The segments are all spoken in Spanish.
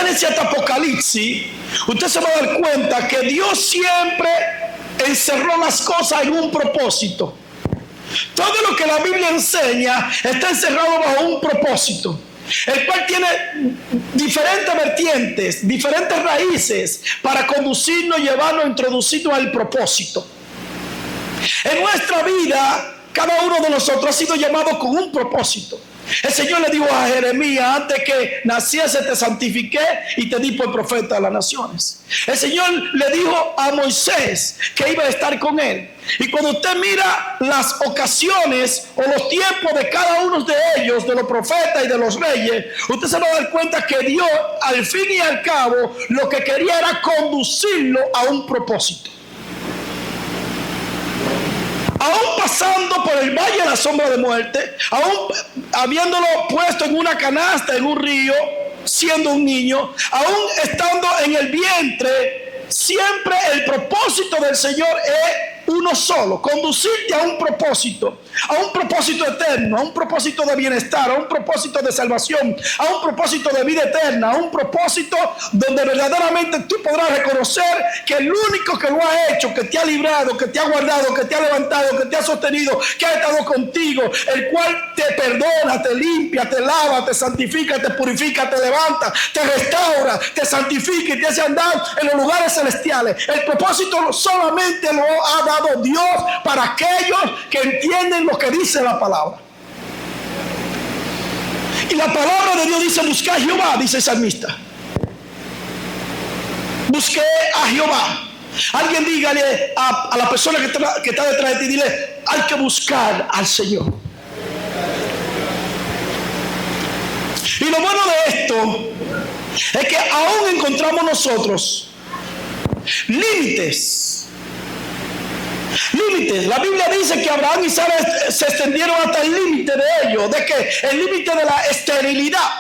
Génesis hasta Apocalipsis, usted se va a dar cuenta que Dios siempre encerró las cosas en un propósito. Todo lo que la Biblia enseña está encerrado bajo un propósito, el cual tiene diferentes vertientes, diferentes raíces para conducirnos, llevarnos, introducirnos al propósito. En nuestra vida, cada uno de nosotros ha sido llamado con un propósito. El Señor le dijo a Jeremías: antes que naciese te santifiqué y te di por profeta a las naciones. El Señor le dijo a Moisés que iba a estar con él. Y cuando usted mira las ocasiones o los tiempos de cada uno de ellos, de los profetas y de los reyes, usted se va a dar cuenta que Dios, al fin y al cabo, lo que quería era conducirlo a un propósito. Aún pasando por el valle de la sombra de muerte, aún habiéndolo puesto en una canasta en un río, siendo un niño, aún estando en el vientre, siempre el propósito del Señor es uno solo: conducirte a un propósito eterno, a un propósito de bienestar, a un propósito de salvación, a un propósito de vida eterna, a un propósito donde verdaderamente tú podrás reconocer que el único que lo ha hecho, que te ha librado, que te ha guardado, que te ha levantado, que te ha sostenido, que ha estado contigo, el cual te perdona, te limpia, te lava, te santifica, te purifica, te levanta, te restaura, te santifica y te hace andar en los lugares celestiales. El propósito solamente lo ha dado Dios para aquellos que entienden lo que dice la palabra. Y la palabra de Dios dice: busqué a Jehová, dice el salmista. Busqué a Jehová. Alguien dígale a la persona que está detrás de ti, dile: hay que buscar al Señor. Y lo bueno de esto es que aún encontramos nosotros límites. La Biblia dice que Abraham y Sara se extendieron hasta el límite de ellos, de que el límite de la esterilidad.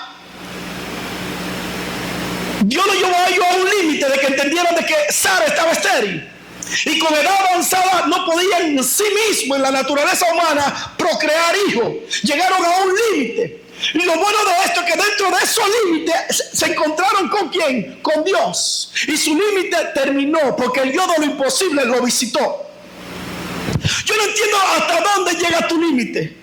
Dios lo llevó a ellos a un límite de que entendieran de que Sara estaba estéril. Y con edad avanzada no podían en sí mismos, en la naturaleza humana, procrear hijos. Llegaron a un límite. Y lo bueno de esto es que dentro de esos límites se encontraron ¿con quién? Con Dios. Y su límite terminó porque el Dios de lo imposible lo visitó. Yo no entiendo hasta dónde llega tu límite.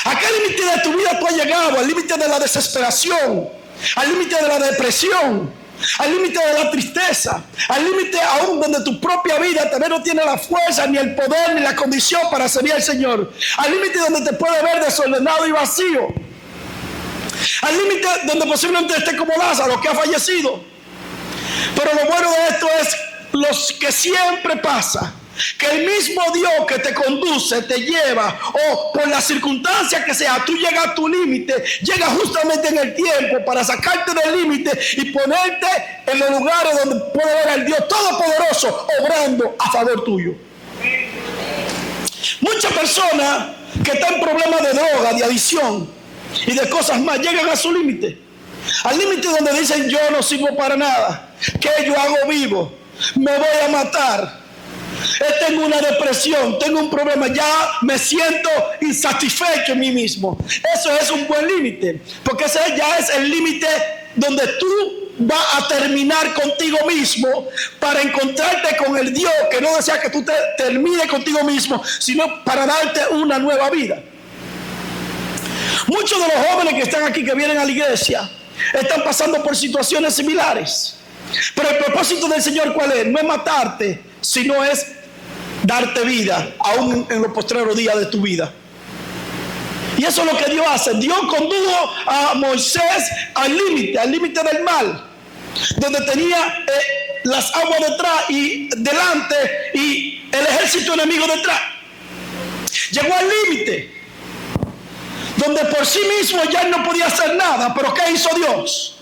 ¿A qué límite de tu vida tú has llegado? Al límite de la desesperación, al límite de la depresión, al límite de la tristeza, al límite aún donde tu propia vida también no tiene la fuerza, ni el poder, ni la condición para servir al Señor. Al límite donde te puede ver desordenado y vacío. Al límite donde posiblemente esté como Lázaro, que ha fallecido. Pero lo bueno de esto es lo que siempre pasa: que el mismo Dios que te conduce, te lleva, o por las circunstancias que sea, tú llegas a tu límite, llega justamente en el tiempo para sacarte del límite y ponerte en los lugares donde puede ver al Dios Todopoderoso obrando a favor tuyo. Muchas personas que están en problemas de droga, de adicción y de cosas más, llegan a su límite. Al límite donde dicen: yo no sirvo para nada, ¿qué yo hago vivo? Me voy a matar. Tengo una depresión, tengo un problema, ya me siento insatisfecho en mí mismo. Eso es un buen límite, porque ese ya es el límite donde tú vas a terminar contigo mismo para encontrarte con el Dios que no desea que tú te termines contigo mismo, sino para darte una nueva vida. Muchos de los jóvenes que están aquí, que vienen a la iglesia, están pasando por situaciones similares. Pero el propósito del Señor, ¿cuál es? No es matarte, sino es darte vida, aún en los postreros días de tu vida. Y eso es lo que Dios hace. Dios condujo a Moisés al límite del mar, donde tenía las aguas detrás y delante y el ejército enemigo detrás. Llegó al límite donde por sí mismo ya no podía hacer nada. Pero ¿qué hizo Dios?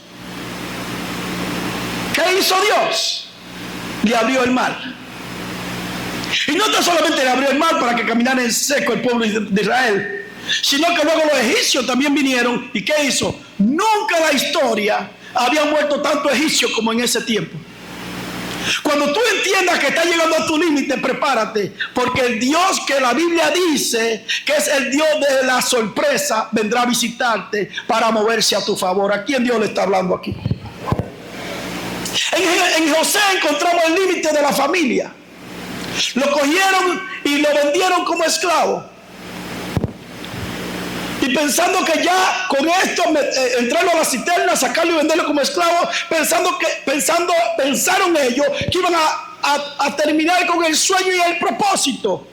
¿Qué hizo Dios? Le abrió el mar. Y no tan solamente le abrió el mar para que caminara en seco el pueblo de Israel, sino que luego los egipcios también vinieron. ¿Y qué hizo? Nunca en la historia había muerto tanto egipcio como en ese tiempo. Cuando tú entiendas que estás llegando a tu límite, prepárate, porque el Dios que la Biblia dice que es el Dios de la sorpresa vendrá a visitarte para moverse a tu favor. ¿A quién Dios le está hablando aquí? En José encontramos el límite de la familia. Lo cogieron y lo vendieron como esclavo. Y pensando que ya con esto entrarlo a la cisterna, sacarlo y venderlo como esclavo, pensaron ellos que iban a terminar con el sueño y el propósito.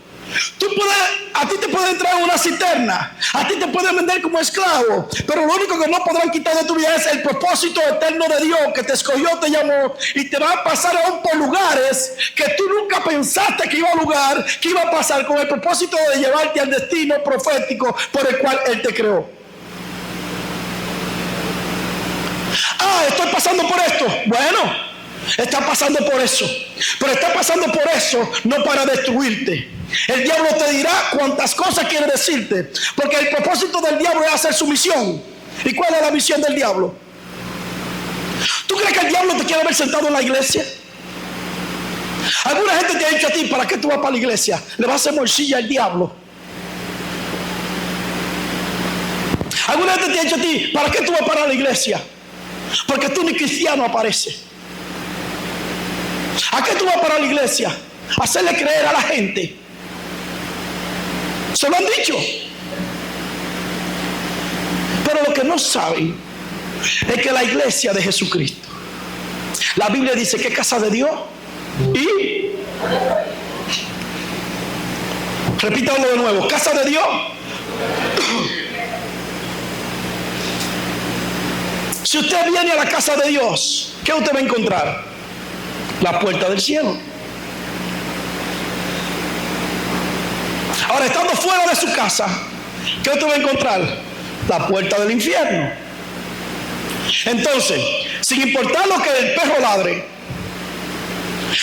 A ti te pueden entrar en una cisterna, a ti te pueden vender como esclavo, pero lo único que no podrán quitar de tu vida es el propósito eterno de Dios que te escogió, te llamó, y te va a pasar aún por lugares que tú nunca pensaste que iba a pasar con el propósito de llevarte al destino profético por el cual Él te creó. Estoy pasando por esto. Bueno, está pasando por eso, pero está pasando por eso no para destruirte. El diablo te dirá cuantas cosas quiere decirte, porque el propósito del diablo es hacer su misión. ¿Y cuál es la misión del diablo? ¿Tú crees que el diablo te quiere ver sentado en la iglesia? Alguna gente te ha dicho a ti: ¿para qué tú vas para la iglesia? Le vas a hacer morcilla al diablo. Alguna gente te ha dicho a ti: ¿para qué tú vas para la iglesia? Porque tú ni cristiano apareces. ¿A qué tú vas para la iglesia? Hacerle creer a la gente. Se lo han dicho. Pero lo que no saben es que la iglesia de Jesucristo, la Biblia dice que es casa de Dios. Y repítalo de nuevo: casa de Dios. Si usted viene a la casa de Dios, ¿qué usted va a encontrar? La puerta del cielo. Ahora, estando fuera de su casa, ¿qué usted va a encontrar? La puerta del infierno. Entonces, sin importar lo que el perro ladre,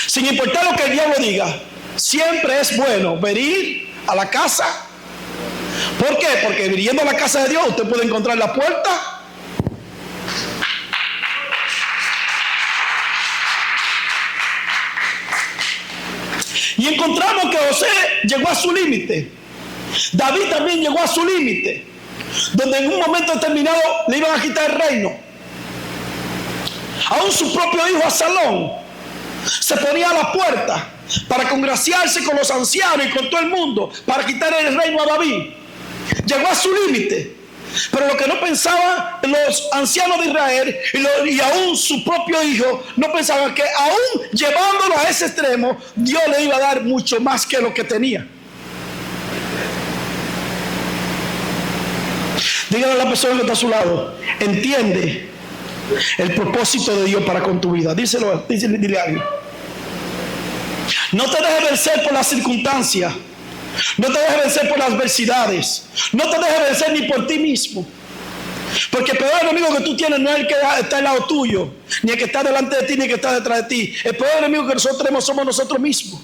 sin importar lo que el diablo diga, siempre es bueno venir a la casa. ¿Por qué? Porque viniendo a la casa de Dios, usted puede encontrar la puerta. Y encontramos que José llegó a su límite. David también llegó a su límite, donde en un momento determinado le iban a quitar el reino. Aún su propio hijo Absalón se ponía a la puerta para congraciarse con los ancianos y con todo el mundo para quitar el reino a David. Llegó a su límite. Pero lo que no pensaban los ancianos de Israel y aún su propio hijo, no pensaban que aún llevándolo a ese extremo, Dios le iba a dar mucho más que lo que tenía. Dígale a la persona que está a su lado: entiende el propósito de Dios para con tu vida. Dile a alguien: no te dejes vencer por las circunstancias. No te dejes vencer por las adversidades. No te dejes vencer ni por ti mismo. Porque el peor enemigo que tú tienes no es el que está al lado tuyo, ni el que está delante de ti, ni el que está detrás de ti. El peor enemigo que nosotros tenemos somos nosotros mismos.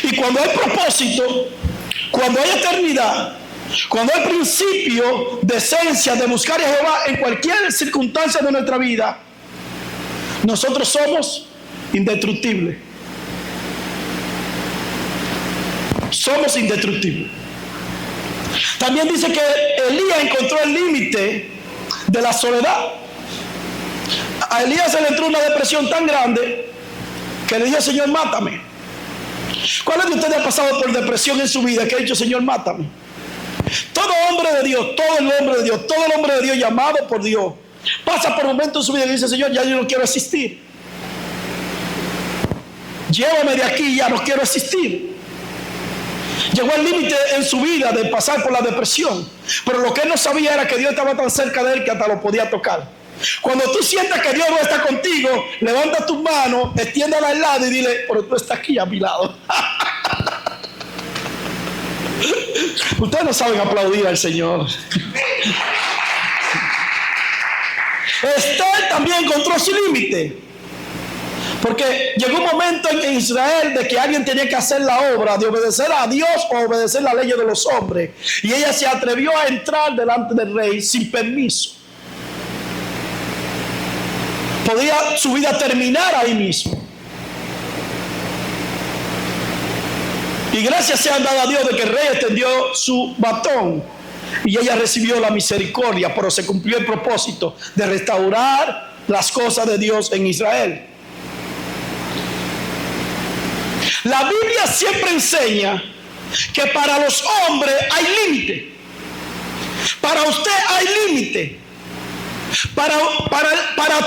Y cuando hay propósito, cuando hay eternidad, cuando hay principio de esencia de buscar a Jehová en cualquier circunstancia de nuestra vida, nosotros somos indestructibles. Somos indestructibles. También dice que Elías encontró el límite de la soledad. A Elías se le entró una depresión tan grande que le dijo: Señor, mátame. ¿Cuáles de ustedes han pasado por depresión en su vida que ha dicho: Señor, mátame? Todo hombre de Dios, todo el hombre de Dios llamado por Dios, pasa por momentos en su vida y dice: Señor, ya yo no quiero existir. Llévame de aquí, ya no quiero existir. Llegó al límite en su vida de pasar por la depresión. Pero lo que él no sabía era que Dios estaba tan cerca de él que hasta lo podía tocar. Cuando tú sientas que Dios no está contigo, levanta tus manos, extiéndala al lado y dile: pero tú estás aquí a mi lado. Ustedes no saben aplaudir al Señor. Esther también encontró su límite, porque llegó un momento en Israel de que alguien tenía que hacer la obra de obedecer a Dios o obedecer la ley de los hombres, y ella se atrevió a entrar delante del rey sin permiso. Podía su vida terminar ahí mismo. Y gracias sean dadas a Dios de que el rey extendió su batón y ella recibió la misericordia, pero se cumplió el propósito de restaurar las cosas de Dios en Israel. La Biblia siempre enseña que para los hombres hay límite. Para usted hay límite. Para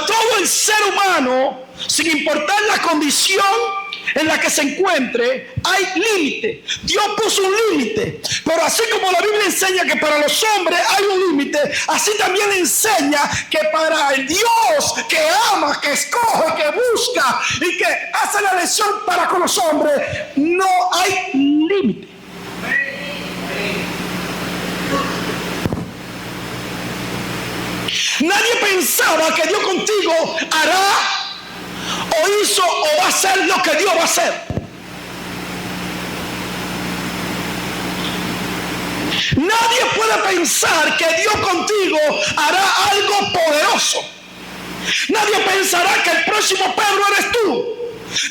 todo el ser humano, sin importar la condición en la que se encuentre, hay límite. Dios puso un límite. Pero así como la Biblia enseña que para los hombres hay un límite, así también enseña que para el Dios que ama, que escoge, que busca y que hace la elección para con los hombres, no hay límite. Nadie pensaba que Dios contigo hará o hizo o va a hacer lo que Dios va a hacer. Nadie puede pensar que Dios contigo hará algo poderoso. Nadie pensará que el próximo Pedro eres tú.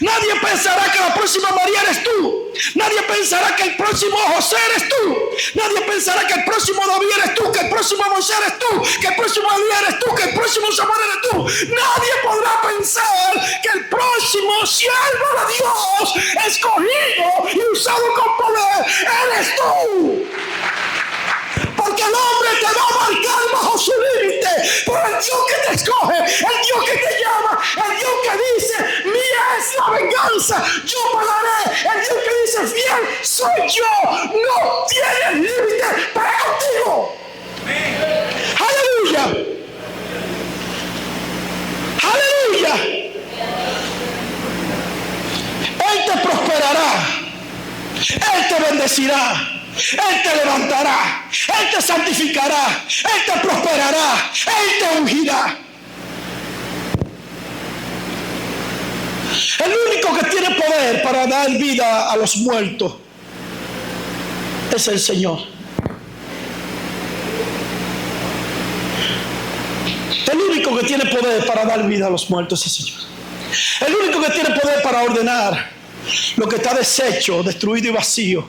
Nadie pensará que la próxima María eres tú. Nadie pensará que el próximo José eres tú. Nadie pensará que el próximo David eres tú, que el próximo Moisés eres tú, que el próximo Elías eres tú, que el próximo Samuel eres tú. Nadie podrá pensar que el próximo siervo de Dios, escogido y usado con poder, eres tú. Porque el hombre te va a marcar bajo su límite, pero el Dios que te escoge, el Dios que te llama, el Dios que dice, mía es la venganza, yo pagaré, el Dios que dice, fiel soy yo, no tiene límite para contigo. Aleluya. Aleluya. Él te prosperará, Él te bendecirá, Él te levantará, Él te santificará, Él te prosperará, Él te ungirá. El único que tiene poder para dar vida a los muertos es el Señor. El único que tiene poder para dar vida a los muertos es el Señor. El único que tiene poder para ordenar lo que está deshecho, destruido y vacío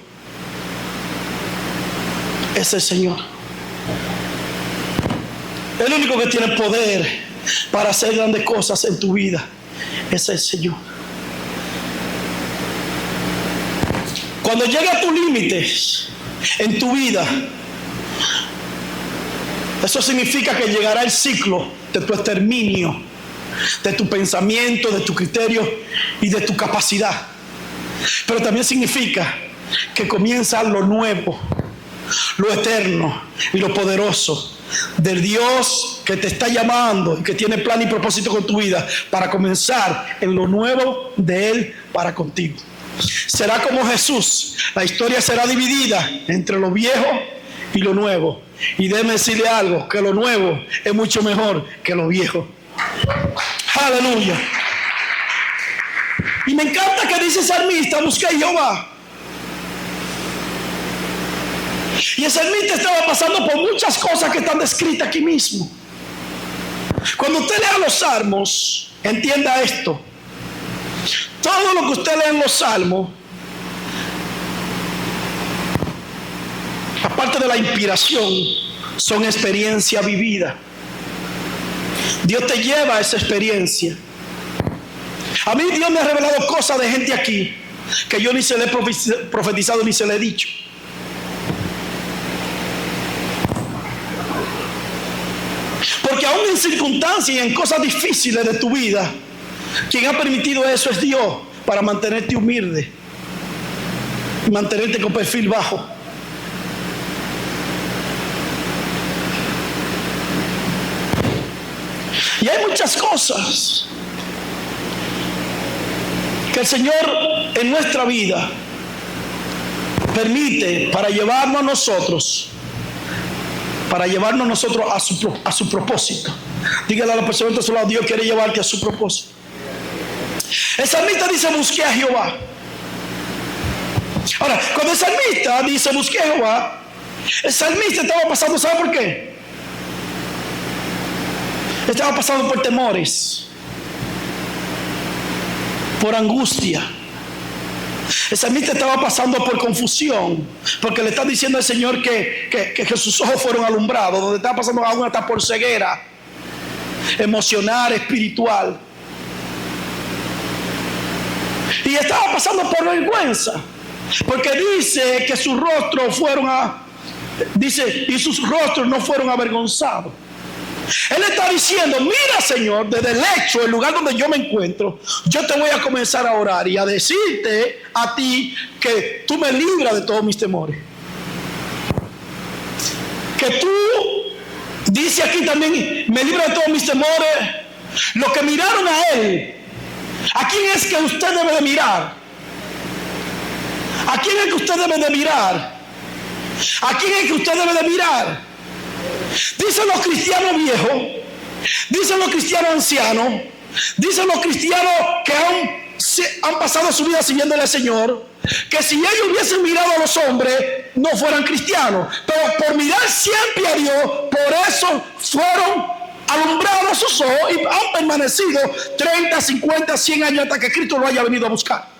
es el Señor. El único que tiene poder para hacer grandes cosas en tu vida es el Señor. Cuando llegue a tus límites en tu vida, eso significa que llegará el ciclo de tu exterminio, de tu pensamiento, de tu criterio y de tu capacidad. Pero también significa que comienza lo nuevo, lo eterno y lo poderoso del Dios que te está llamando y que tiene plan y propósito con tu vida para comenzar en lo nuevo de Él para contigo. Será como Jesús, la historia será dividida entre lo viejo y lo nuevo. Y déjeme decirle algo, que lo nuevo es mucho mejor que lo viejo. Aleluya. Y me encanta que dice el salmista, busqué a Jehová. Y el salmista estaba pasando por muchas cosas que están descritas aquí mismo. Cuando usted lea los salmos, entienda esto. Todo lo que usted lee en los salmos, aparte de la inspiración, son experiencia vivida. Dios te lleva a esa experiencia. A mí Dios me ha revelado cosas de gente aquí que yo ni se le he profetizado ni se le he dicho. Porque aún en circunstancias y en cosas difíciles de tu vida, quien ha permitido eso es Dios, para mantenerte humilde, mantenerte con perfil bajo. Y hay muchas cosas que el Señor en nuestra vida permite para llevarnos a su propósito. Dígale a la persona que está a su lado, Dios quiere llevarte a su propósito. El salmista dice, busqué a Jehová. Ahora, cuando el salmista dice, busqué a Jehová, el salmista estaba pasando, ¿sabe por qué? Estaba pasando por temores, por angustia, El salmista estaba pasando por confusión, porque le está diciendo al Señor que sus ojos fueron alumbrados, donde estaba pasando aún hasta por ceguera emocional, espiritual. Y estaba pasando por vergüenza, porque dice que sus rostros y sus rostros no fueron avergonzados. Él está diciendo: mira, Señor, desde el lecho, el lugar donde yo me encuentro, yo te voy a comenzar a orar y a decirte a ti que tú me libras de todos mis temores. Que tú, dice aquí también, me libras de todos mis temores. Lo que miraron a él, ¿a quién es que usted debe de mirar? ¿A quién es que usted debe de mirar? ¿A quién es que usted debe de mirar? Dicen los cristianos viejos, dicen los cristianos ancianos, dicen los cristianos que han pasado su vida siguiéndole al Señor, que si ellos hubiesen mirado a los hombres no fueran cristianos, pero por mirar siempre a Dios, por eso fueron alumbrados sus ojos y han permanecido 30, 50, 100 años hasta que Cristo lo haya venido a buscar.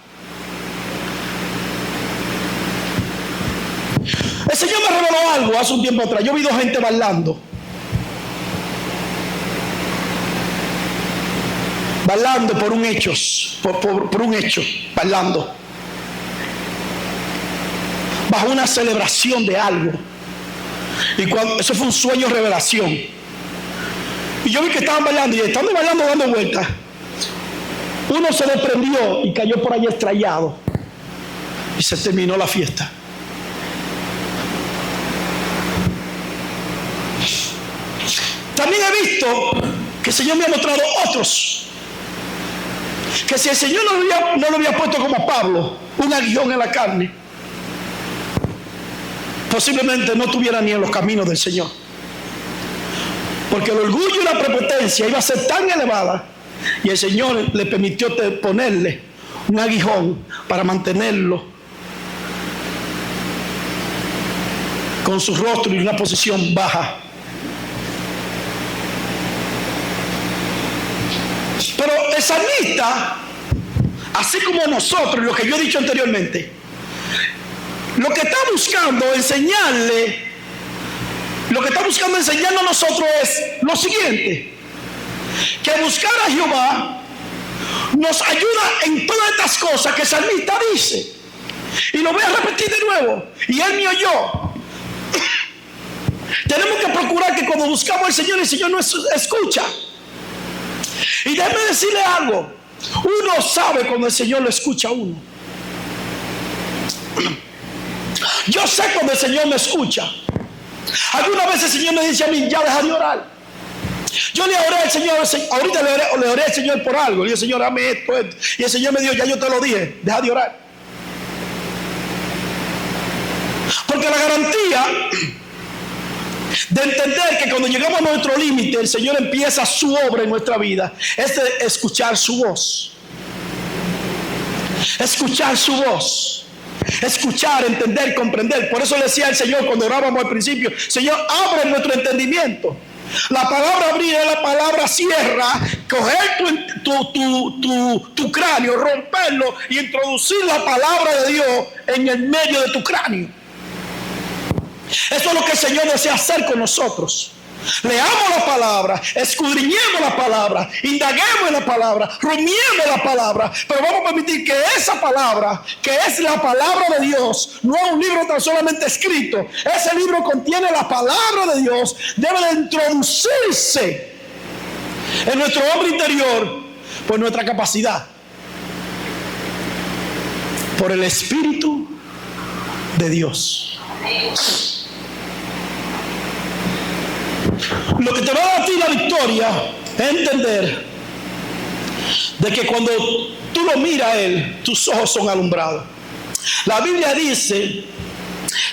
El Señor me reveló algo hace un tiempo atrás. Yo vi dos gente bailando por un hecho, bailando bajo una celebración de algo. Y eso fue un sueño revelación. Y yo vi que estaban bailando, y estando bailando dando vueltas, uno se desprendió y cayó por ahí estrellado y se terminó la fiesta. También he visto que el Señor me ha mostrado otros, que si el Señor no lo había puesto como a Pablo, un aguijón en la carne, posiblemente no estuviera ni en los caminos del Señor, porque el orgullo y la prepotencia iba a ser tan elevada, y el Señor le permitió ponerle un aguijón para mantenerlo con su rostro en una posición baja. Pero el salmista, así como nosotros, lo que yo he dicho anteriormente, lo que está buscando enseñarnos a nosotros es lo siguiente: que buscar a Jehová nos ayuda en todas estas cosas que el salmista dice. Y lo voy a repetir de nuevo, y él me oyó. Tenemos que procurar que cuando buscamos al Señor, el Señor nos escucha. Y déjeme decirle algo: uno sabe cuando el Señor lo escucha a uno. Yo sé cuando el Señor me escucha. Algunas veces el Señor me dice a mí: ya deja de orar. Yo le oré al Señor, ahorita le oré al Señor por algo. Le dije: Señor, dame esto. Y el Señor me dijo: ya yo te lo dije, deja de orar. Porque la garantía de entender que cuando llegamos a nuestro límite, el Señor empieza su obra en nuestra vida, es de escuchar su voz. Escuchar su voz. Escuchar, entender, comprender. Por eso le decía al Señor cuando orábamos al principio: Señor, abre nuestro entendimiento. La palabra abrir es la palabra sierra. Coger tu cráneo, romperlo y introducir la palabra de Dios en el medio de tu cráneo. Eso es lo que el Señor desea hacer con nosotros. Leamos la palabra, escudriñemos la palabra, indaguemos en la palabra, rumiemos la palabra, pero vamos a permitir que esa palabra, que es la palabra de Dios, no es un libro tan solamente escrito. Ese libro contiene la palabra de Dios, debe de introducirse en nuestro hombre interior por nuestra capacidad, por el Espíritu de Dios. Lo que te va a dar a ti la victoria es entender de que cuando tú lo miras a Él, tus ojos son alumbrados. La Biblia dice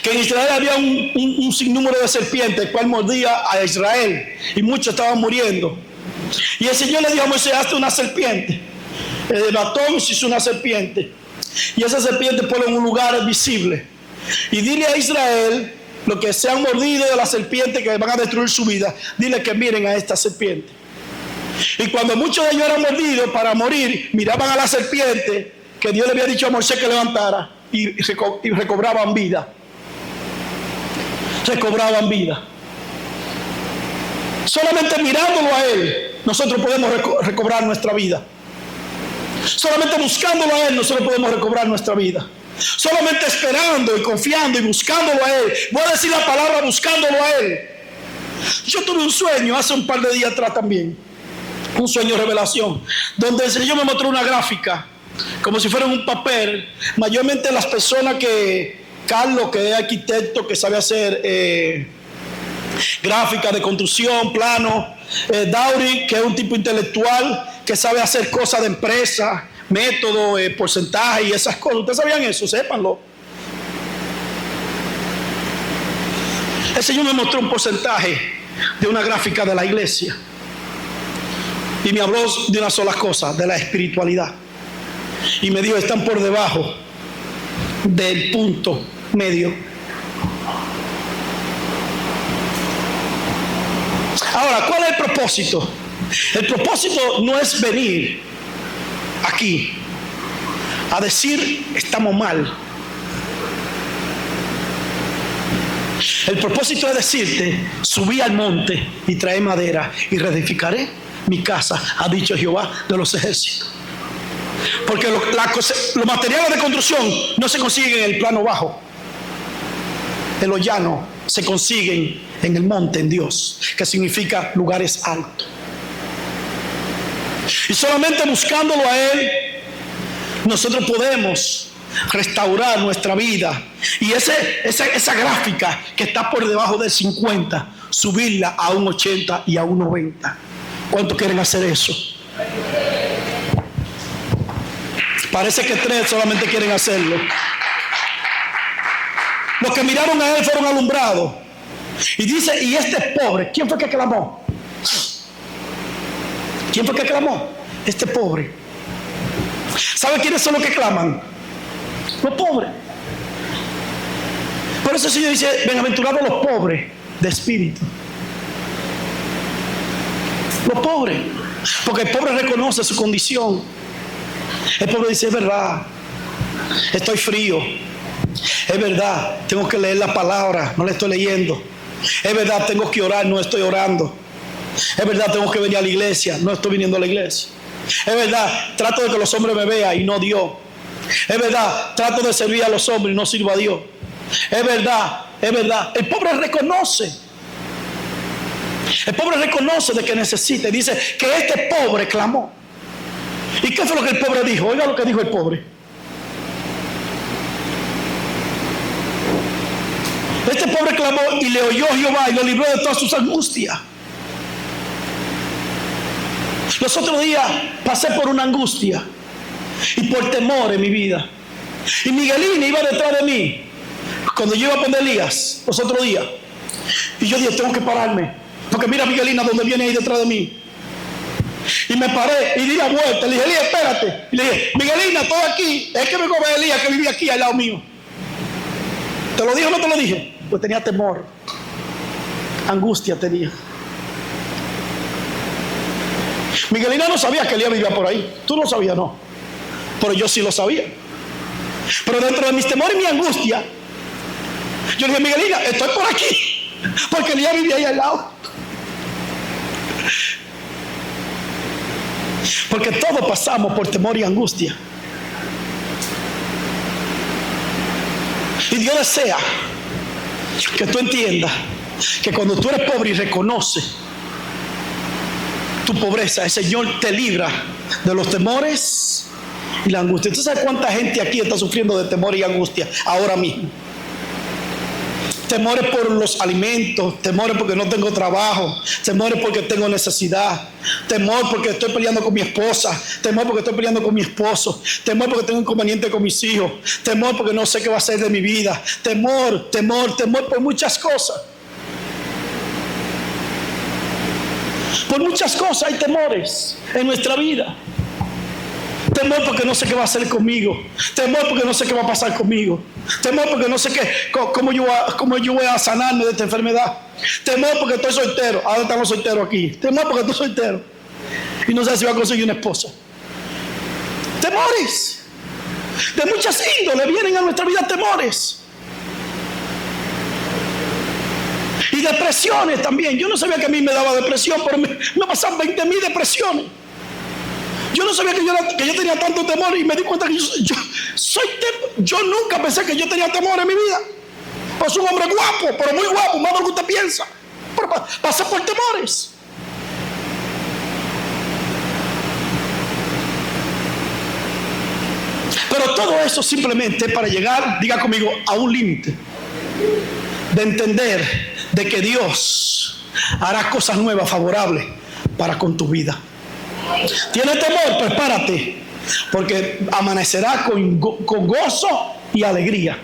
que en Israel había un sinnúmero de serpientes, el cual mordía a Israel y muchos estaban muriendo. Y el Señor le dijo a Moisés: hazte una serpiente. El batón se hizo una serpiente, y esa serpiente ponla en un lugar visible, y dile a Israel, los que se han mordido de la serpiente, que van a destruir su vida, dile que miren a esta serpiente. Y cuando muchos de ellos eran mordidos para morir, miraban a la serpiente que Dios le había dicho a Moisés que levantara y recobraban vida. Recobraban vida. Solamente mirándolo a Él, nosotros podemos recobrar nuestra vida. Solamente buscándolo a Él, nosotros podemos recobrar nuestra vida. Solamente esperando y confiando y buscándolo a Él. Voy a decir la palabra buscándolo a Él. Yo tuve un sueño hace un par de días atrás también. Un sueño de revelación, donde el Señor me mostró una gráfica, como si fuera un papel. Mayormente las personas que, Carlos, que es arquitecto, que sabe hacer gráfica de construcción, plano, Dauri, que es un tipo intelectual, que sabe hacer cosas de empresa, método, porcentaje y esas cosas. ¿Ustedes sabían eso? Sépanlo. El Señor me mostró un porcentaje de una gráfica de la iglesia. Y me habló de una sola cosa, de la espiritualidad. Y me dijo, están por debajo del punto medio. Ahora, ¿cuál es el propósito? El propósito no es venir aquí a decir, estamos mal. El propósito es decirte, subí al monte y trae madera y reedificaré mi casa, ha dicho Jehová de los ejércitos. Porque los materiales de construcción no se consiguen en el plano bajo, en lo llano, se consiguen en el monte, en Dios, que significa lugares altos. Y solamente buscándolo a Él, nosotros podemos restaurar nuestra vida. Y esa gráfica que está por debajo del 50, subirla a un 80 y a un 90. ¿Cuántos quieren hacer eso? Parece que 3 solamente quieren hacerlo. Los que miraron a Él fueron alumbrados. Y dice, y este pobre, ¿quién fue que clamó? ¿Quién fue que clamó? Este pobre. ¿Sabe quiénes son los que claman? Los pobres. Por eso el Señor dice, bienaventurados los pobres de espíritu. Los pobres. Porque el pobre reconoce su condición. El pobre dice, es verdad, estoy frío. Es verdad, tengo que leer la palabra, no la estoy leyendo. Es verdad, tengo que orar, no estoy orando. Es verdad, tengo que venir a la iglesia, no estoy viniendo a la iglesia. Es verdad, trato de que los hombres me vean y no Dios. Es verdad, trato de servir a los hombres y no sirvo a Dios. Es verdad, es verdad. El pobre reconoce. El pobre reconoce de que necesita. Y dice que este pobre clamó. ¿Y qué fue lo que el pobre dijo? Oiga lo que dijo el pobre. Este pobre clamó y le oyó Jehová y lo libró de todas sus angustias. Los otros días pasé por una angustia y por temor en mi vida. Y Miguelina iba detrás de mí cuando yo iba a poner Elías los otros días. Y yo dije, tengo que pararme, porque mira Miguelina donde viene ahí detrás de mí. Y me paré y di la vuelta. Le dije, Elías, espérate. Y le dije, Miguelina, estoy aquí. Es que vengo a ver a Elías que vivía aquí al lado mío. ¿Te lo dije o no te lo dije? Pues tenía temor. Angustia tenía. Miguelina no sabía que Elías vivía por ahí. Tú no sabías, no. Pero yo sí lo sabía. Pero dentro de mis temores y mi angustia, yo le dije, Miguelina, estoy por aquí. Porque Elías vivía ahí al lado. Porque todos pasamos por temor y angustia. Y Dios desea que tú entiendas que cuando tú eres pobre y reconoces tu pobreza, el Señor te libra de los temores y la angustia. ¿Tú sabes cuánta gente aquí está sufriendo de temor y angustia ahora mismo? Temores por los alimentos, temores porque no tengo trabajo, temores porque tengo necesidad, temor porque estoy peleando con mi esposa, temor porque estoy peleando con mi esposo, temor porque tengo inconveniente con mis hijos, temor porque no sé qué va a ser de mi vida, temor por muchas cosas. Por muchas cosas hay temores en nuestra vida. Temor porque no sé qué va a hacer conmigo. Temor porque no sé qué va a pasar conmigo. Temor porque no sé cómo yo voy a sanarme de esta enfermedad. Temor porque estoy soltero. Ahora están los solteros aquí. Temor porque estoy soltero y no sé si voy a conseguir una esposa. Temores. De muchas índoles vienen a nuestra vida temores. Y depresiones también. Yo no sabía que a mí me daba depresión, pero me pasaban 20,000 depresiones. Yo no sabía que yo tenía tanto temor, y me di cuenta que yo nunca pensé que yo tenía temor en mi vida. Pues soy un hombre guapo, pero muy guapo, más de lo que usted piensa. Pero pasé por temores. Pero todo eso simplemente para llegar, diga conmigo, a un límite de entender de que Dios hará cosas nuevas, favorables para con tu vida. ¿Tienes temor? Prepárate, porque amanecerá con gozo y alegría,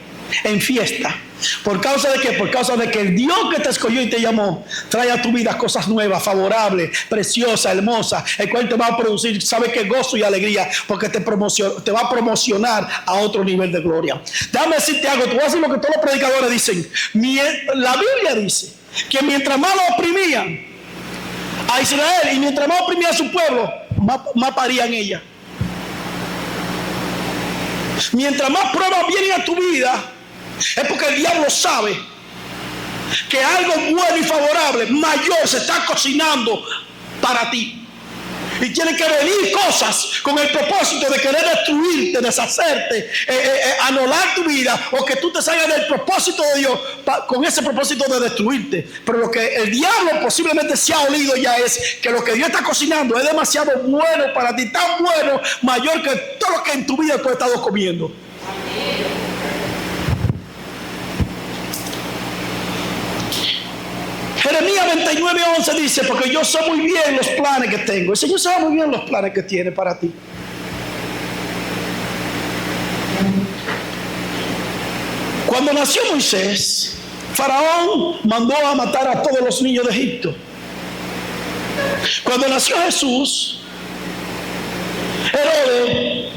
en fiesta. ¿Por causa de qué? Por causa de que el Dios que te escogió y te llamó trae a tu vida cosas nuevas, favorables, preciosas, hermosas, el cual te va a producir, ¿sabe qué? Gozo y alegría, porque te va a promocionar a otro nivel de gloria. Déjame decirte algo, tú vas a decir lo que todos los predicadores dicen. La Biblia dice que mientras más lo oprimían a Israel y mientras más oprimía a su pueblo, más parían ella. Mientras más pruebas vienen a tu vida, es porque el diablo sabe que algo bueno y favorable, mayor, se está cocinando para ti. Y tienen que venir cosas con el propósito de querer destruirte, deshacerte, anular tu vida, o que tú te salgas del propósito de Dios con ese propósito de destruirte. Pero lo que el diablo posiblemente se ha olido ya es que lo que Dios está cocinando es demasiado bueno para ti, tan bueno, mayor que todo lo que en tu vida tú has estado comiendo. Jeremías 29:11 dice, porque yo sé muy bien los planes que tengo. El Señor sabe muy bien los planes que tiene para ti. Cuando nació Moisés, Faraón mandó a matar a todos los niños de Egipto. Cuando nació Jesús, Herodes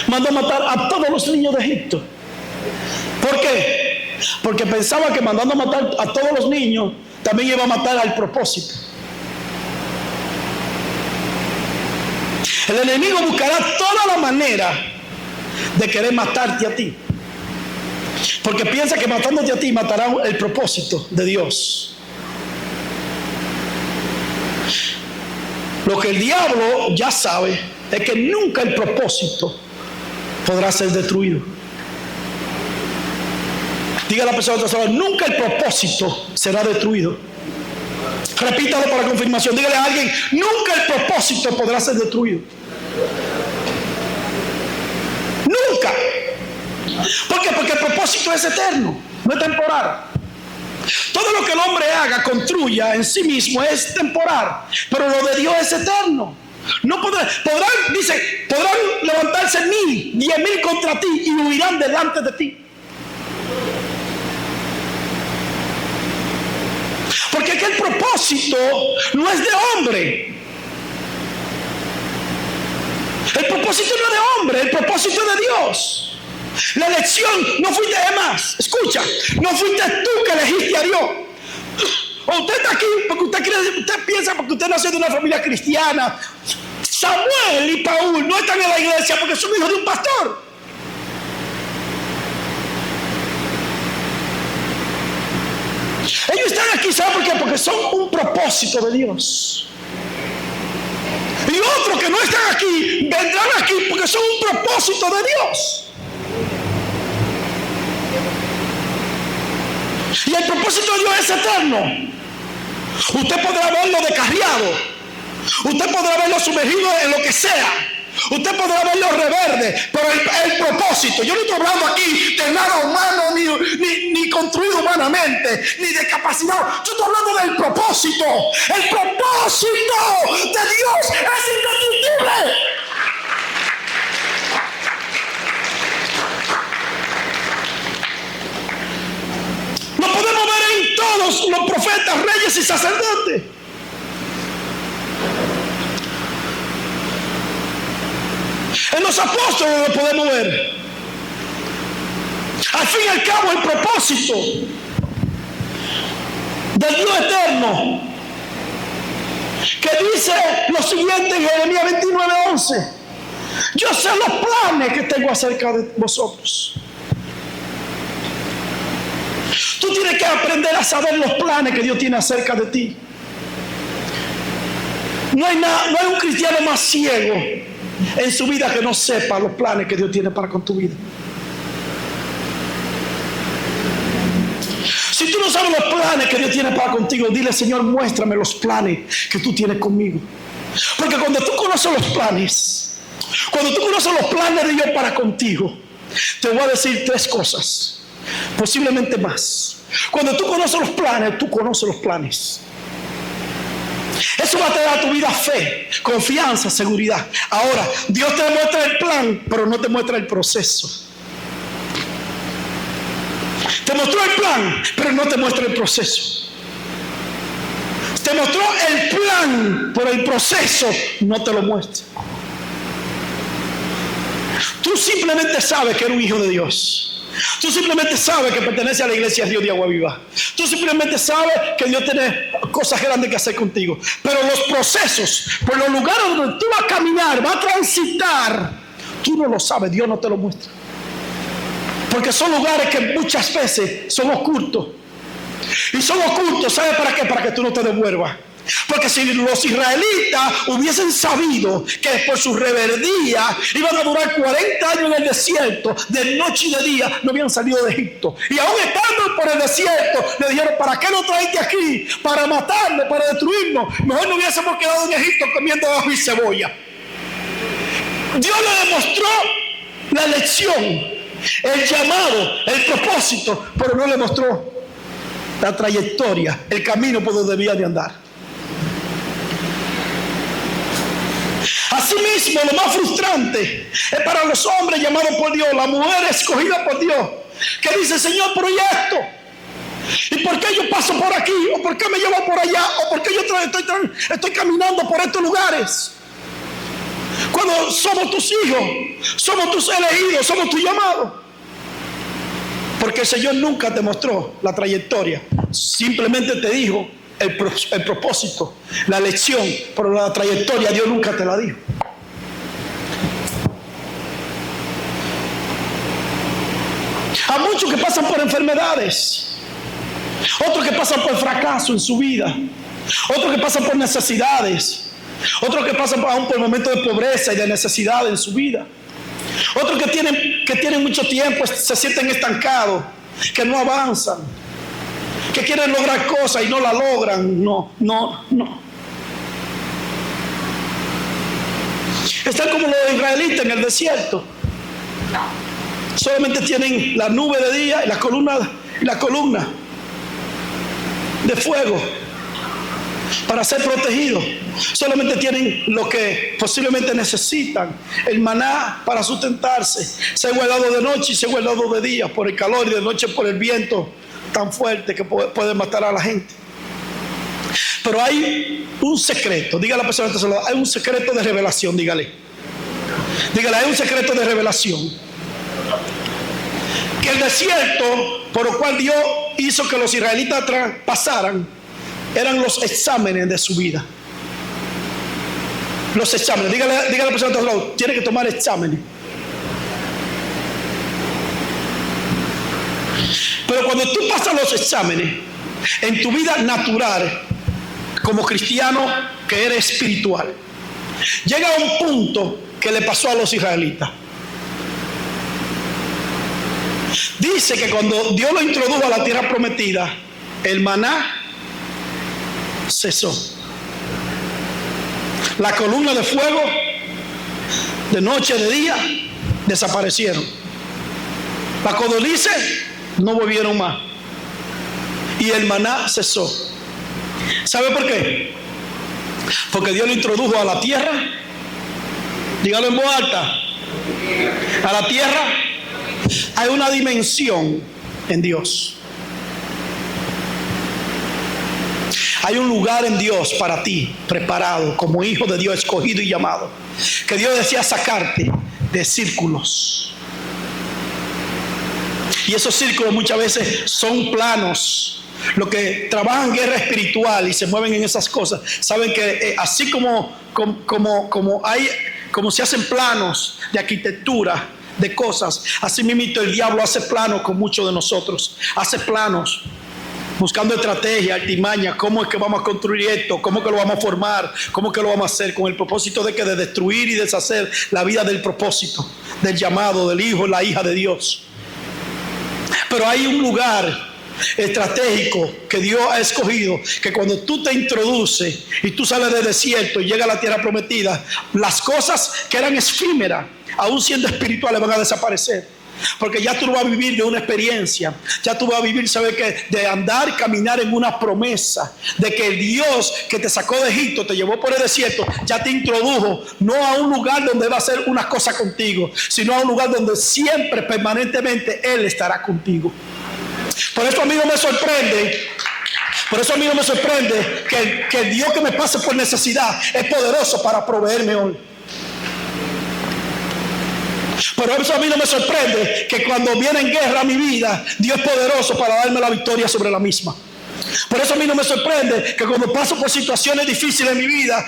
mandó a matar a todos los niños de Egipto. ¿Por qué? Porque pensaba que mandando a matar a todos los niños también iba a matar al propósito. El enemigo buscará toda la manera de querer matarte a ti, porque piensa que matándote a ti matará el propósito de Dios. Lo que el diablo ya sabe es que nunca el propósito podrá ser destruido. Diga a la persona que sabe, nunca el propósito será destruido. Repítalo para confirmación. Dígale a alguien, nunca el propósito podrá ser destruido. Nunca. ¿Por qué? Porque el propósito es eterno, no es temporal. Todo lo que el hombre haga, construya en sí mismo es temporal, pero lo de Dios es eterno. No podrán levantarse 1,000, 10,000 contra ti y huirán delante de ti. Porque es que el propósito no es de hombre. El propósito no es de hombre, el propósito es de Dios. La elección no fuiste de más. Escucha, no fuiste tú que elegiste a Dios. O usted está aquí porque usted piensa porque usted nació de una familia cristiana. Samuel y Paúl no están en la iglesia porque son hijos de un pastor. Ellos están aquí, ¿saben por qué? Porque son un propósito de Dios. Y otros que no están aquí, vendrán aquí porque son un propósito de Dios. Y el propósito de Dios es eterno. Usted podrá verlo descarriado. Usted podrá verlo sumergido en lo que sea. Usted podrá verlo reverde, pero el propósito, yo no estoy hablando aquí de nada humano, ni construido humanamente, ni de capacidad. Yo estoy hablando del propósito. El propósito de Dios es indestructible. Lo podemos ver en todos los profetas, reyes y sacerdotes. En los apóstoles lo podemos ver. Al fin y al cabo, el propósito del Dios eterno, que dice lo siguiente en Jeremías 29:11: Yo sé los planes que tengo acerca de vosotros. Tú tienes que aprender a saber los planes que Dios tiene acerca de ti. No hay un cristiano más ciego en su vida que no sepa los planes que Dios tiene para con tu vida. Si tú no sabes los planes que Dios tiene para contigo, dile: Señor, muéstrame los planes que tú tienes conmigo. Porque cuando tú conoces los planes de Dios para contigo, te voy a decir 3 cosas, posiblemente más. Cuando tú conoces los planes, tú conoces los planes. Eso va a traer a tu vida fe, confianza, seguridad. Ahora, Dios te muestra el plan, pero no te muestra el proceso. Te mostró el plan, pero no te muestra el proceso. Te mostró el plan, pero el proceso no te lo muestra. Tú simplemente sabes que eres un hijo de Dios. Tú simplemente sabes que pertenece a la iglesia de Dios de Agua Viva. Tú simplemente sabes que Dios tiene cosas grandes que hacer contigo. Pero los procesos, por los lugares donde tú vas a caminar, vas a transitar, tú no lo sabes, Dios no te lo muestra. Porque son lugares que muchas veces son ocultos. Y son ocultos, ¿sabes para qué? Para que tú no te devuelvas. Porque si los israelitas hubiesen sabido que por su rebeldía iban a durar 40 años en el desierto, de noche y de día, no habían salido de Egipto. Y aún estando por el desierto, le dijeron: ¿para qué nos traiste aquí? Para matarnos, para destruirnos. Mejor no hubiésemos quedado en Egipto comiendo ajo y cebolla. Dios le demostró la elección, el llamado, el propósito, pero no le mostró la trayectoria, el camino por donde debía de andar. Asimismo, lo más frustrante es para los hombres llamados por Dios, la mujer escogida por Dios, que dice: Señor, pero ¿y esto? ¿Y por qué yo paso por aquí? ¿O por qué me llevo por allá? ¿O por qué yo estoy caminando por estos lugares? Cuando somos tus hijos, somos tus elegidos, somos tus llamados. Porque el Señor nunca te mostró la trayectoria, simplemente te dijo el propósito, la elección, pero la trayectoria Dios nunca te la dijo. Hay muchos que pasan por enfermedades, otros que pasan por fracaso en su vida, otros que pasan por necesidades, otros que pasan aún por momentos de pobreza y de necesidad en su vida, otros que tienen mucho tiempo, se sienten estancados, que no avanzan, que quieren lograr cosas y no la logran. No. Están como los israelitas en el desierto. Solamente tienen la nube de día y la columna de fuego para ser protegidos. Solamente tienen lo que posiblemente necesitan, el maná para sustentarse. Se ha guardado de noche y se ha guardado de día por el calor, y de noche por el viento tan fuerte que puede matar a la gente. Pero hay un secreto. Dígale a la persona que se lo da: hay un secreto de revelación. Dígale, hay un secreto de revelación. Que el desierto por el cual Dios hizo que los israelitas pasaran eran los exámenes de su vida. Los exámenes. Dígale a la persona que se lo da: tiene que tomar exámenes. Pero cuando tú pasas los exámenes en tu vida natural, como cristiano que eres espiritual, llega a un punto que le pasó a los israelitas. Dice que cuando Dios lo introdujo a la tierra prometida, el maná cesó. La columna de fuego, de noche, de día, desaparecieron. Las codornices no volvieron más. Y el maná cesó. ¿Sabe por qué? Porque Dios lo introdujo a la tierra. Dígalo en voz alta. A la tierra hay una dimensión en Dios. Hay un lugar en Dios para ti, preparado como hijo de Dios, escogido y llamado. Que Dios desea sacarte de círculos. Y esos círculos muchas veces son planos. Los que trabajan guerra espiritual y se mueven en esas cosas saben que así como hay como se hacen planos de arquitectura, de cosas, así mismo el diablo hace planos con muchos de nosotros. Hace planos, buscando estrategia, artimaña, cómo es que vamos a construir esto, cómo que lo vamos a formar, cómo que lo vamos a hacer, con el propósito de destruir y deshacer la vida del propósito, del llamado, del hijo, la hija de Dios. Pero hay un lugar estratégico que Dios ha escogido, que cuando tú te introduces y tú sales del desierto y llegas a la tierra prometida, las cosas que eran efímeras, aún siendo espirituales, van a desaparecer. Porque ya tú no vas a vivir de una experiencia, ya tú vas a vivir, ¿sabes qué? De andar, caminar en una promesa, de que el Dios que te sacó de Egipto, te llevó por el desierto, ya te introdujo, no a un lugar donde va a hacer unas cosas contigo, sino a un lugar donde siempre, permanentemente, Él estará contigo. Por eso a mí no me sorprende, que el Dios que me pase por necesidad es poderoso para proveerme hoy. Por eso a mí no me sorprende que cuando viene en guerra a mi vida, Dios es poderoso para darme la victoria sobre la misma. Por eso a mí no me sorprende que cuando paso por situaciones difíciles en mi vida,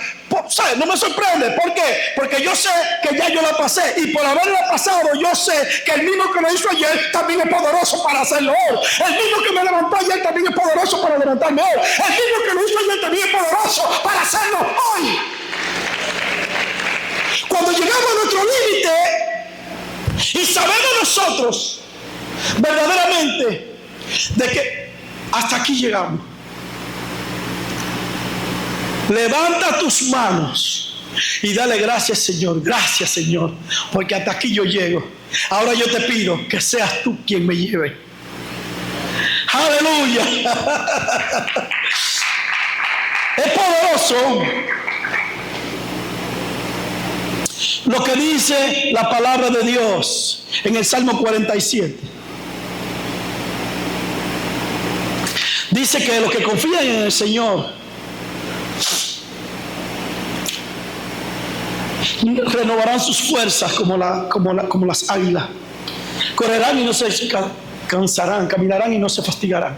¿sabes? No me sorprende. ¿Por qué? Porque yo sé que ya yo la pasé, y por haberla pasado yo sé que el mismo que lo hizo ayer también es poderoso para hacerlo hoy. El mismo que me levantó ayer también es poderoso para levantarme hoy. El mismo que lo hizo ayer también es poderoso para hacerlo hoy. Cuando llegamos a nuestro límite y sabemos nosotros verdaderamente de que hasta aquí llegamos, levanta tus manos y dale gracias, Señor, porque hasta aquí yo llego. Ahora yo te pido que seas tú quien me lleve. Aleluya. Es poderoso lo que dice la palabra de Dios en el Salmo 47. Dice que los que confían en el Señor renovarán sus fuerzas como las águilas. Correrán y no se cansarán, caminarán y no se fatigarán.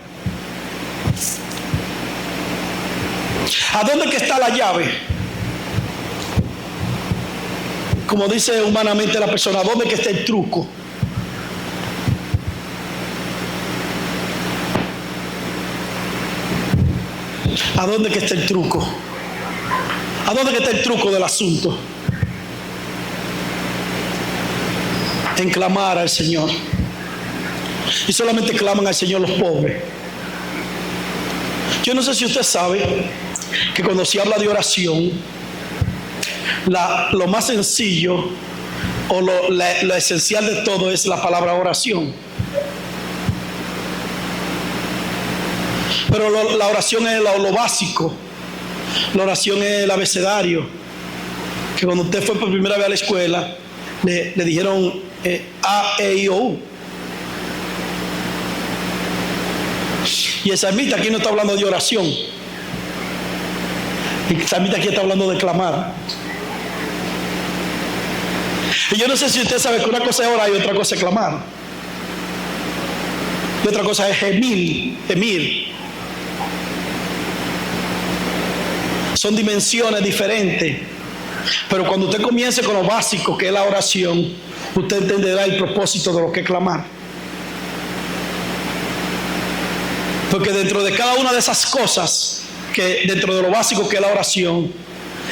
¿A dónde que está la llave? Como dice humanamente la persona, ¿a dónde que está el truco? ¿A dónde que está el truco? ¿A dónde que está el truco del asunto? En clamar al Señor. Y solamente claman al Señor los pobres. Yo no sé si usted sabe que cuando se habla de oración, lo más sencillo o lo esencial de todo es la palabra oración. Pero la oración es lo básico. La oración es el abecedario. Que cuando usted fue por primera vez a la escuela, le dijeron A, E, I, O, U. Y el salmista aquí no está hablando de oración. El salmista aquí está hablando de clamar. Y yo no sé si usted sabe que una cosa es orar y otra cosa es clamar. Y otra cosa es gemir. Son dimensiones diferentes. Pero cuando usted comience con lo básico, que es la oración, usted entenderá el propósito de lo que es clamar. Porque dentro de cada una de esas cosas, que dentro de lo básico que es la oración,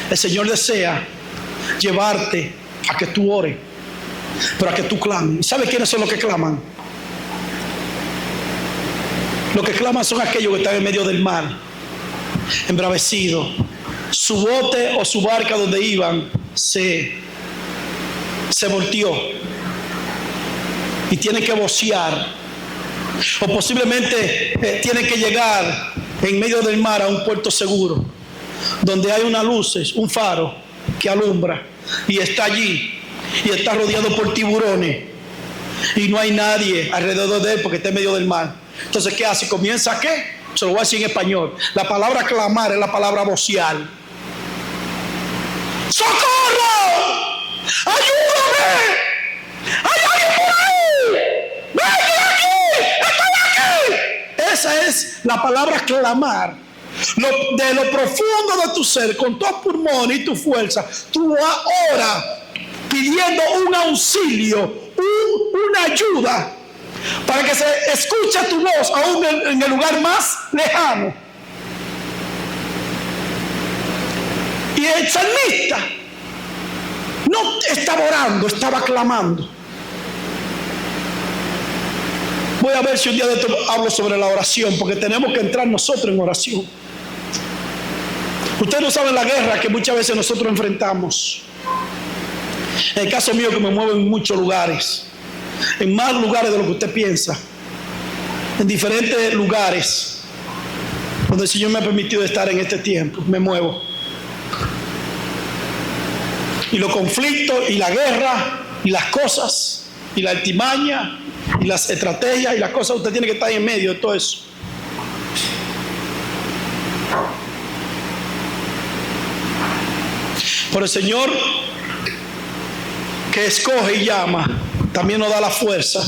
el Señor desea llevarte a que tú ores, pero a que tú clames. ¿Y sabe quiénes son los que claman? Los que claman son aquellos que están en medio del mar, embravecidos. Su bote o su barca donde iban se volteó y tienen que vocear, o posiblemente tienen que llegar en medio del mar a un puerto seguro donde hay unas luces, un faro que alumbra, y está allí y está rodeado por tiburones y no hay nadie alrededor de él porque está en medio del mar. Entonces, ¿qué hace? ¿Comienza qué? Se lo voy a decir en español. La palabra clamar es la palabra vocear. ¡Socorro! ¡Ayúdame! ¡Hay alguien por ahí! ¡Ven aquí! ¡Estoy aquí! Esa es la palabra clamar. De lo profundo de tu ser, con tus pulmones y tu fuerza, tú oras pidiendo un auxilio, una ayuda, para que se escuche tu voz aún en el lugar más lejano. Y el salmista no estaba orando, estaba clamando. Voy a ver si un día de esto hablo sobre la oración, porque tenemos que entrar nosotros en oración. Ustedes no saben la guerra que muchas veces nosotros enfrentamos. En el caso mío, que me muevo en muchos lugares, en más lugares de lo que usted piensa, en diferentes lugares donde el Señor me ha permitido estar en este tiempo, me muevo. Y los conflictos y la guerra y las cosas y la altimaña y las estrategias y las cosas, usted tiene que estar en medio de todo eso. Pero el Señor, que escoge y llama, también nos da la fuerza,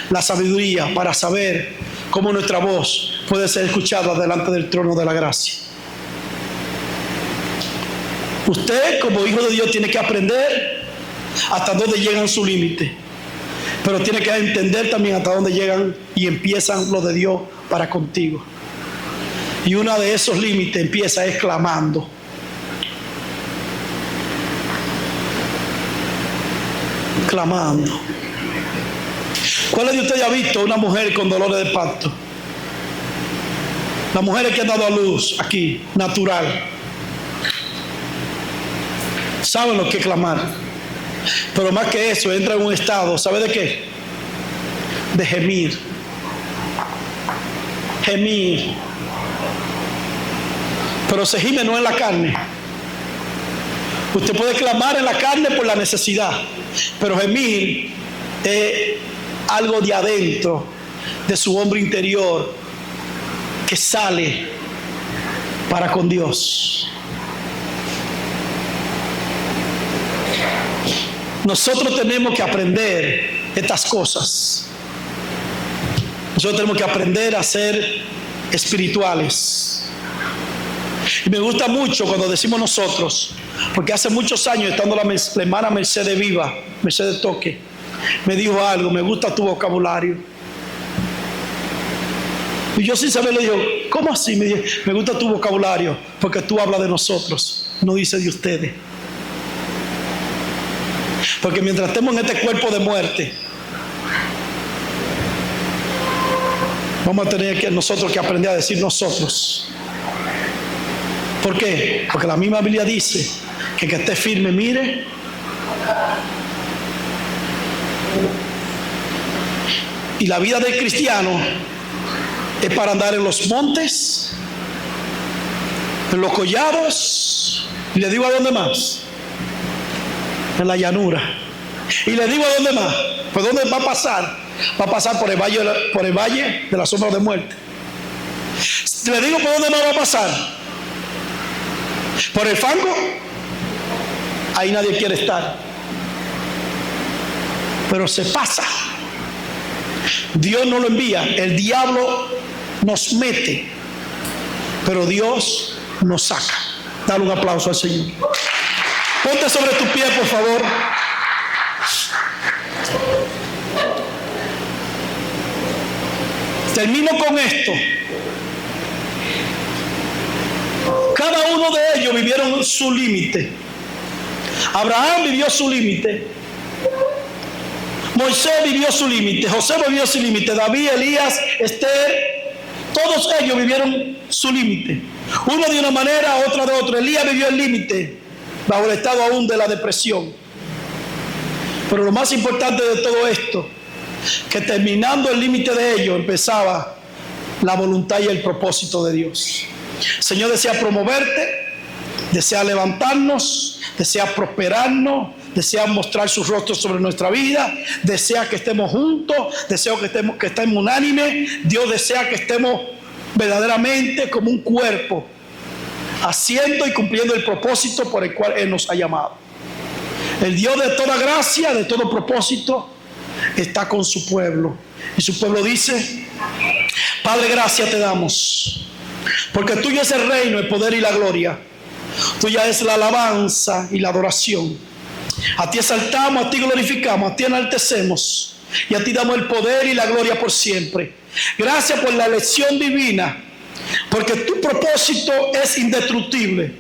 la sabiduría para saber cómo nuestra voz puede ser escuchada delante del trono de la gracia. Usted, como hijo de Dios, tiene que aprender hasta dónde llegan sus límites, pero tiene que entender también hasta dónde llegan y empiezan los de Dios para contigo. Y uno de esos límites empieza clamando. Clamando. ¿Cuáles de ustedes ha visto una mujer con dolores de parto? Las mujeres que han dado a luz aquí, natural, saben lo que es clamar. Pero más que eso, entra en un estado, ¿sabe de qué? De gemir. Gemir. Pero se gime no en la carne. Usted puede clamar en la carne por la necesidad, pero gemir es algo de adentro, de su hombre interior, que sale para con Dios. Nosotros tenemos que aprender estas cosas. Nosotros tenemos que aprender a ser espirituales. Y me gusta mucho cuando decimos nosotros, porque hace muchos años, estando la hermana Mercedes Viva, Mercedes Toque, me dijo algo: me gusta tu vocabulario. Y yo sin saber le digo: ¿cómo así? Me dijo: me gusta tu vocabulario, porque tú hablas de nosotros, no dice de ustedes. Porque mientras estemos en este cuerpo de muerte, vamos a tener que nosotros que aprender a decir nosotros. ¿Por qué? Porque la misma Biblia dice que esté firme, mire. Y la vida del cristiano es para andar en los montes, en los collados, y le digo a dónde más, en la llanura. Y le digo a dónde más, pues dónde va a pasar. Va a pasar por el valle de la sombra de muerte. Le digo por dónde más va a pasar. Por el fango, ahí nadie quiere estar. Pero se pasa. Dios no lo envía, el diablo nos mete, pero Dios nos saca. Dale un aplauso al Señor. Ponte sobre tu pie, por favor. Termino con esto. Cada uno de ellos vivieron su límite. Abraham vivió su límite. Moisés vivió su límite. José vivió su límite. David, Elías, Esther, todos ellos vivieron su límite. Uno de una manera, otro de otra. Elías vivió el límite, bajo el estado aún de la depresión. Pero lo más importante de todo esto, que terminando el límite de ellos, empezaba la voluntad y el propósito de Dios. El Señor desea promoverte, desea levantarnos, desea prosperarnos, desea mostrar su rostro sobre nuestra vida, desea que estemos juntos, desea que estemos unánimes. Dios desea que estemos verdaderamente como un cuerpo, haciendo y cumpliendo el propósito por el cual Él nos ha llamado. El Dios de toda gracia, de todo propósito, está con su pueblo. Y su pueblo dice: Padre, gracias te damos, porque tuyo es el reino, el poder y la gloria. Tuya es la alabanza y la adoración. A ti exaltamos, a ti glorificamos, a ti enaltecemos y a ti damos el poder y la gloria por siempre. Gracias por la elección divina, porque tu propósito es indestructible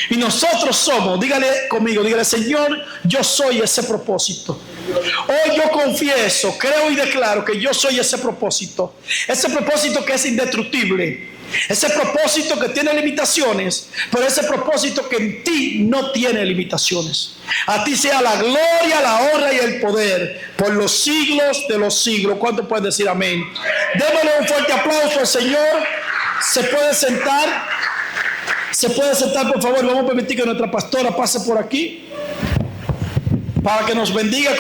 y nosotros somos, dígale conmigo, dígale: Señor, yo soy ese propósito. Hoy yo confieso, creo y declaro que yo soy ese propósito que es indestructible, ese propósito que tiene limitaciones, pero ese propósito que en ti no tiene limitaciones. A ti sea la gloria, la honra y el poder por los siglos de los siglos. ¿Cuánto pueden decir amén? Démosle un fuerte aplauso al Señor. Se puede sentar. Se puede sentar, por favor. Vamos a permitir que nuestra pastora pase por aquí para que nos bendiga.